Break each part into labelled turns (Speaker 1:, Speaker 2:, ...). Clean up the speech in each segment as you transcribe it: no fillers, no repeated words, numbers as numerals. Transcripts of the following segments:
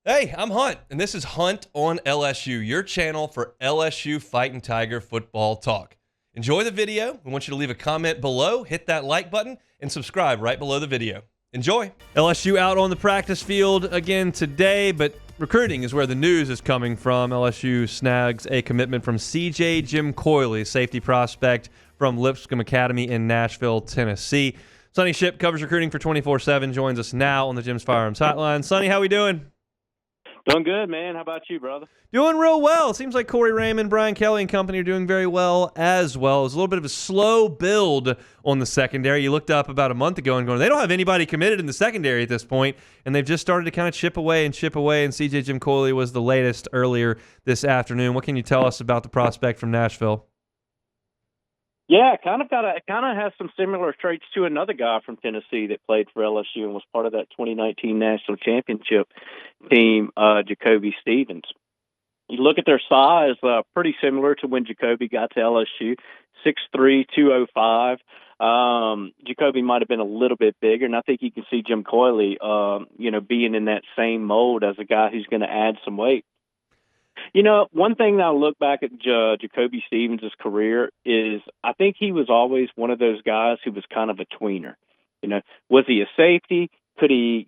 Speaker 1: Hey, I'm Hunt, and this is Hunt on LSU, your channel for LSU Fighting Tiger football talk. Enjoy the video. We want you to leave a comment below, hit that like button, and subscribe right below the video. Enjoy. LSU out on the practice field again today, but recruiting is where the news is coming from. LSU snags a commitment from CJ Jimcoily, safety prospect from Lipscomb Academy in Nashville, Tennessee. Sonny Shipp covers recruiting for 24/7, joins us now on the Jim's Firearms Hotline. Sonny, how we doing?
Speaker 2: Doing good, man. How about you, brother?
Speaker 1: Doing real well. It seems like Corey Raymond, Brian Kelly, and company are doing very well as well. It was a little bit of a slow build on the secondary. You looked up about a month ago and going, they don't have anybody committed in the secondary at this point, and they've just started to kind of chip away, and CJ Jimcoily was the latest earlier this afternoon. What can you tell us about the prospect from Nashville?
Speaker 2: Yeah, kind of has some similar traits to another guy from Tennessee that played for LSU and was part of that 2019 national championship team, JaCoby Stevens. You look at their size, pretty similar to when JaCoby got to LSU, 6'3", 205. JaCoby might have been a little bit bigger, and I think you can see Jimcoily, being in that same mold as a guy who's going to add some weight. You know, one thing that I look back at JaCoby Stevens' career is I think he was always one of those guys who was kind of a tweener. You know, was he a safety? Could he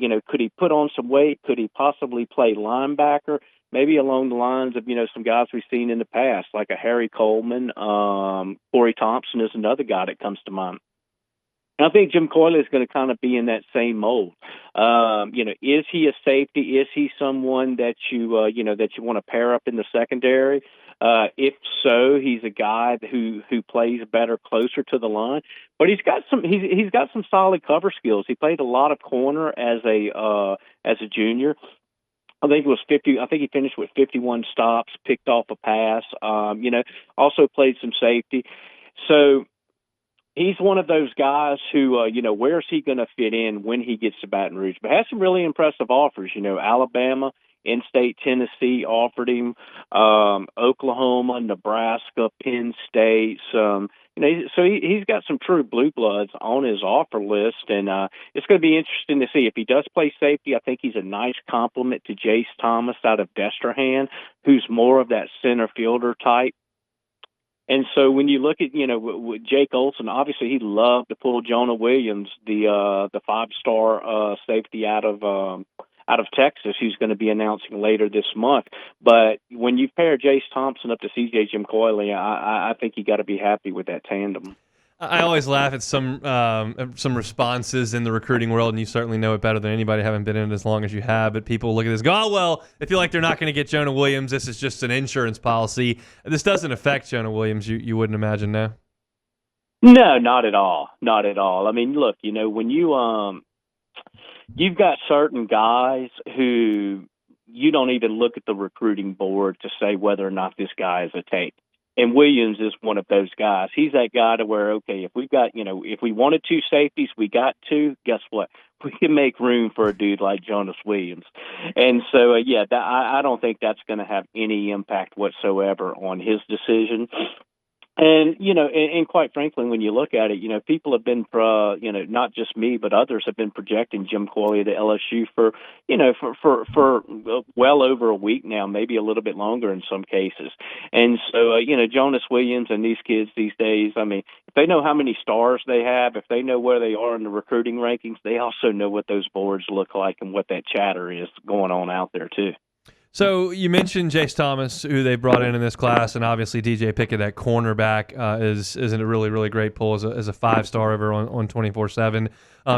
Speaker 2: put on some weight? Could he possibly play linebacker? Maybe along the lines of, some guys we've seen in the past, like a Harry Coleman. Corey Thompson is another guy that comes to mind. I think Jimcoily is going to kind of be in that same mold. Is he a safety? Is he someone that you want to pair up in the secondary? If so, he's a guy who plays better closer to the line. But he's got some solid cover skills. He played a lot of corner as a junior. I think it was 50. I think he finished with 51 stops, picked off a pass. Also played some safety. So he's one of those guys who, where is he going to fit in when he gets to Baton Rouge? But has some really impressive offers. Alabama, in-state Tennessee offered him, Oklahoma, Nebraska, Penn State. So he's got some true blue bloods on his offer list, and it's going to be interesting to see if he does play safety. I think he's a nice complement to Jace Thomas out of Destrehan, who's more of that center fielder type. And so when you look at, with Jake Olson, obviously he loved to pull Jonas Williams, the five-star safety out of Texas, who's going to be announcing later this month. But when you pair Jace Thompson up to CJ Jimcoily, I think you got to be happy with that tandem.
Speaker 1: I always laugh at some responses in the recruiting world, and you certainly know it better than anybody, having been in it as long as you have. But people look at this and go, oh, well, they feel like they're not going to get Jonas Williams. This is just an insurance policy. This doesn't affect Jonas Williams, you wouldn't imagine, no?
Speaker 2: No, not at all. Not at all. I mean, look, when you've got certain guys who you don't even look at the recruiting board to say whether or not this guy is a take. And Williams is one of those guys. He's that guy to where, okay, if we've got, if we wanted two safeties, we got two, guess what? We can make room for a dude like Jonas Williams. And so, I don't think that's going to have any impact whatsoever on his decision. And, and quite frankly, when you look at it, people have been, not just me, but others have been projecting Jimcoily to LSU for well over a week now, maybe a little bit longer in some cases. And so, Jonas Williams and these kids these days, I mean, if they know how many stars they have, if they know where they are in the recruiting rankings, they also know what those boards look like and what that chatter is going on out there too.
Speaker 1: So you mentioned Jace Thomas, who they brought in this class, and obviously DJ Pickett at cornerback is a really, really great pull as a five-star over on 24/7.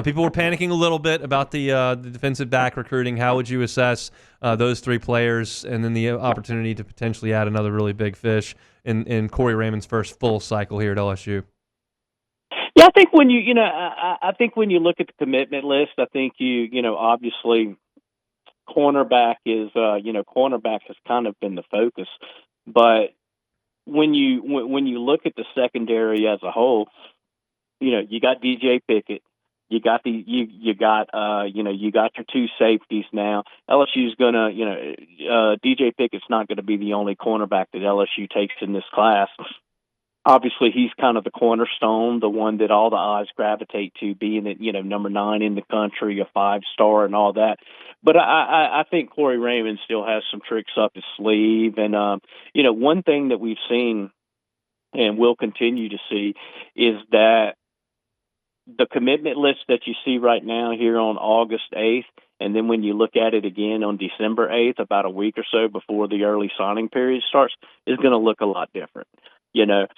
Speaker 1: People were panicking a little bit about the defensive back recruiting. How would you assess those three players, and then the opportunity to potentially add another really big fish in Corey Raymond's first full cycle here at LSU?
Speaker 2: Yeah, I think when I think when you look at the commitment list, I think obviously cornerback has kind of been the focus, but when you look at the secondary as a whole, you got DJ Pickett, you got your two safeties now. LSU's gonna, DJ Pickett's not going to be the only cornerback that LSU takes in this class. Obviously, he's kind of the cornerstone, the one that all the eyes gravitate to, being at, number 9 in the country, a 5-star and all that. But I think Corey Raymond still has some tricks up his sleeve. And, one thing that we've seen and will continue to see is that the commitment list that you see right now here on August 8th, and then when you look at it again on December 8th, about a week or so before the early signing period starts, is going to look a lot different. The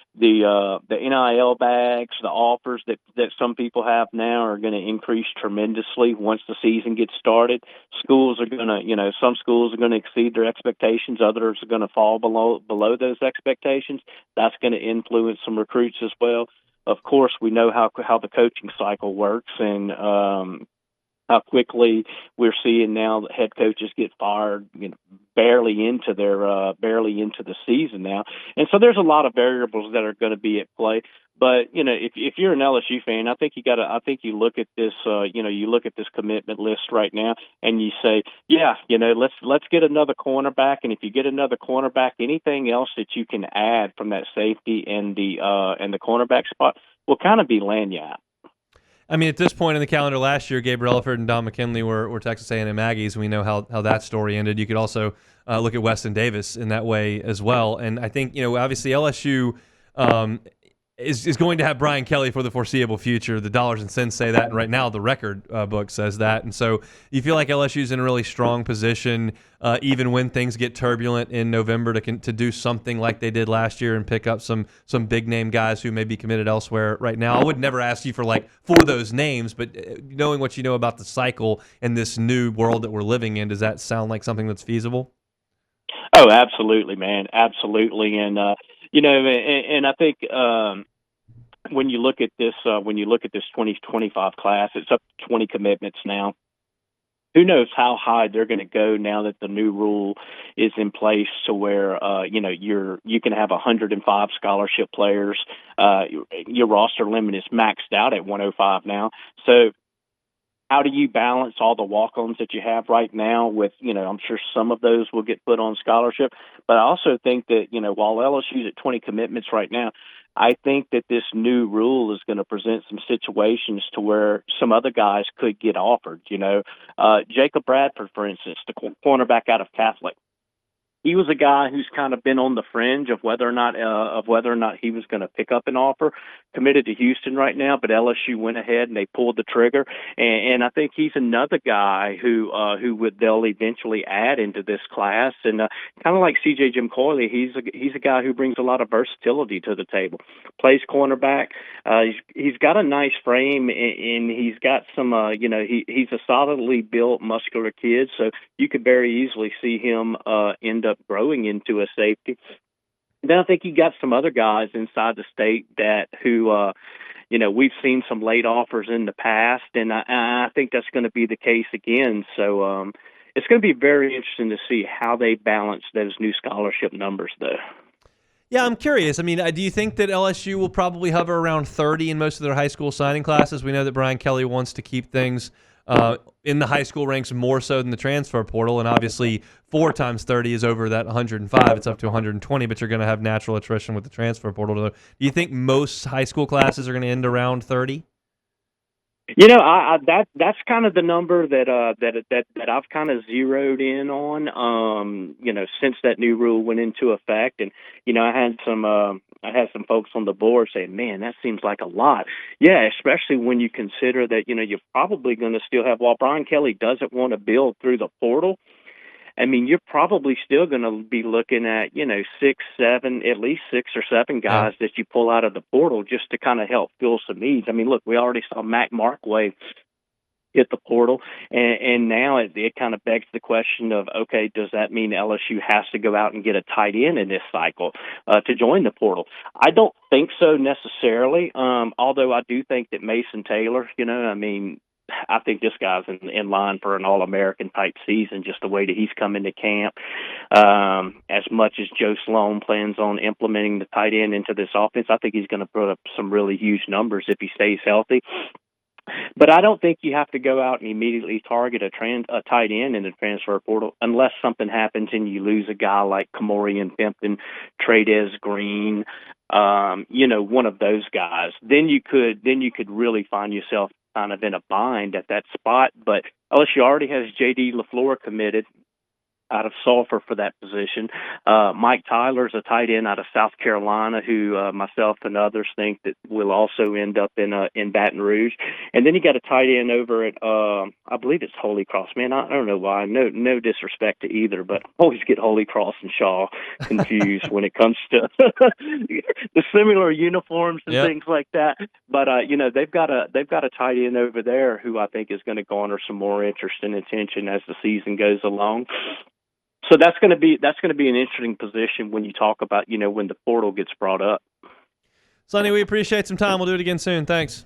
Speaker 2: NIL bags, the offers that some people have now are going to increase tremendously once the season gets started. Schools are going to, some schools are going to exceed their expectations, others are going to fall below those expectations. That's going to influence some recruits as well. Of course, we know how the coaching cycle works, and how quickly we're seeing now that head coaches get fired, barely into the season now, and so there's a lot of variables that are going to be at play. But if you're an LSU fan, I think you look at this, you look at this commitment list right now, and you say, yeah, let's get another cornerback, and if you get another cornerback, anything else that you can add from that safety and the cornerback spot will kind of be lanyard.
Speaker 1: I mean, at this point in the calendar last year, Gabriel Elliford and Don McKinley were Texas A&M Aggies. We know how that story ended. You could also look at Weston Davis in that way as well. And I think, obviously LSU is going to have Brian Kelly for the foreseeable future. The dollars and cents say that, and right now the record book says that. And so you feel like LSU's in a really strong position, even when things get turbulent in November, to do something like they did last year and pick up some big name guys who may be committed elsewhere right now. I would never ask you for those names, but knowing what you know about the cycle and this new world that we're living in, does that sound like something that's feasible?
Speaker 2: Oh, absolutely, man, absolutely. And and I think when you look at this 2025 class, it's up to 20 commitments now. Who knows how high they're going to go now that the new rule is in place, to where you can have 105 scholarship players. Your roster limit is maxed out at 105 now. So how do you balance all the walk-ons that you have right now with, I'm sure some of those will get put on scholarship. But I also think that, while LSU's at 20 commitments right now, I think that this new rule is going to present some situations to where some other guys could get offered. Jacob Bradford, for instance, the cornerback out of Catholic. He was a guy who's kind of been on the fringe of whether or not he was going to pick up an offer. Committed to Houston right now, but LSU went ahead and they pulled the trigger. And I think he's another guy who they'll eventually add into this class. And kind of like CJ Jimcoily, he's a guy who brings a lot of versatility to the table. Plays cornerback. He's got a nice frame, and he's got some. He's a solidly built, muscular kid. So you could very easily see him end up growing into a safety. Then I think you got some other guys inside the state who we've seen some late offers in the past, and I think that's going to be the case again. So it's going to be very interesting to see how they balance those new scholarship numbers, though.
Speaker 1: Yeah, I'm curious. I mean, do you think that LSU will probably hover around 30 in most of their high school signing classes? We know that Brian Kelly wants to keep things in the high school ranks more so than the transfer portal, and obviously 4 times 30 is over that 105. It's up to 120, but you're going to have natural attrition with the transfer portal. Do you think most high school classes are going to end around 30?
Speaker 2: That's kind of the number that I've kind of zeroed in on, since that new rule went into effect. And, I had some folks on the board saying, man, that seems like a lot. Yeah, especially when you consider that, you're probably going to still have, while Brian Kelly doesn't want to build through the portal, I mean, you're probably still going to be looking at, at least 6 or 7 guys that you pull out of the portal just to kind of help fill some needs. I mean, look, we already saw Mac Markway hit the portal, and now it kind of begs the question of, okay, does that mean LSU has to go out and get a tight end in this cycle to join the portal? I don't think so necessarily, although I do think that Mason Taylor, I think this guy's in line for an All-American type season, just the way that he's come into camp. As much as Joe Sloan plans on implementing the tight end into this offense, I think he's going to put up some really huge numbers if he stays healthy. But I don't think you have to go out and immediately target a tight end in the transfer portal unless something happens and you lose a guy like Kamorian Pimpton, Tradez Green, one of those guys. Then you could really find yourself kind of in a bind at that spot. But LSU already has J.D. LaFleur committed out of Sulphur for that position. Mike Tyler's a tight end out of South Carolina who myself and others think that will also end up in Baton Rouge. And then you got a tight end over at, I believe it's Holy Cross. Man, I don't know why. No disrespect to either, but I always get Holy Cross and Shaw confused when it comes to the similar uniforms and things like that. But, they've got a tight end over there who I think is going to garner some more interest and attention as the season goes along. So that's going to be an interesting position when you talk about, when the portal gets brought up.
Speaker 1: Sonny, we appreciate some time. We'll do it again soon. Thanks.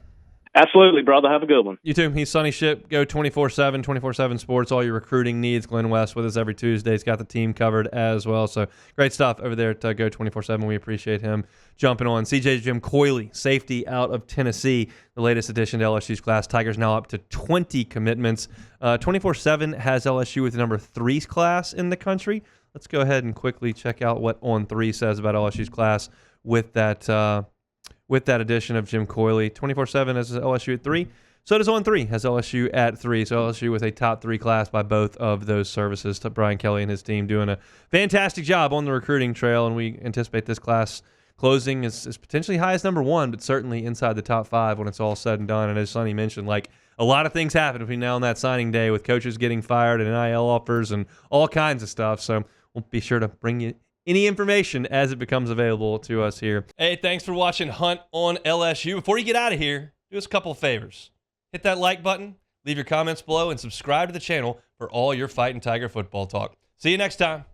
Speaker 2: Absolutely, brother. Have a good one.
Speaker 1: You too. He's Sonny Shipp. Go 24/7, 24/7 Sports, all your recruiting needs. Glenn West with us every Tuesday. He's got the team covered as well. So great stuff over there to Go 24/7. We appreciate him jumping on. CJ's Jimcoily, safety out of Tennessee, the latest addition to LSU's class. Tigers now up to 20 commitments. 24/7 has LSU with the number 3 class in the country. Let's go ahead and quickly check out what On3 says about LSU's class with that addition of Jimcoily. 24/7 has LSU at 3. So does On3 has LSU at 3. So LSU with a top 3 class by both of those services. To Brian Kelly and his team doing a fantastic job on the recruiting trail, and we anticipate this class closing is potentially high as number 1, but certainly inside the top 5 when it's all said and done. And as Sonny mentioned, a lot of things happen between now and that signing day with coaches getting fired and NIL offers and all kinds of stuff. So we'll be sure to bring you any information as it becomes available to us here. Hey, thanks for watching Hunt on LSU. Before you get out of here, do us a couple of favors. Hit that like button, leave your comments below, and subscribe to the channel for all your Fighting Tiger football talk. See you next time.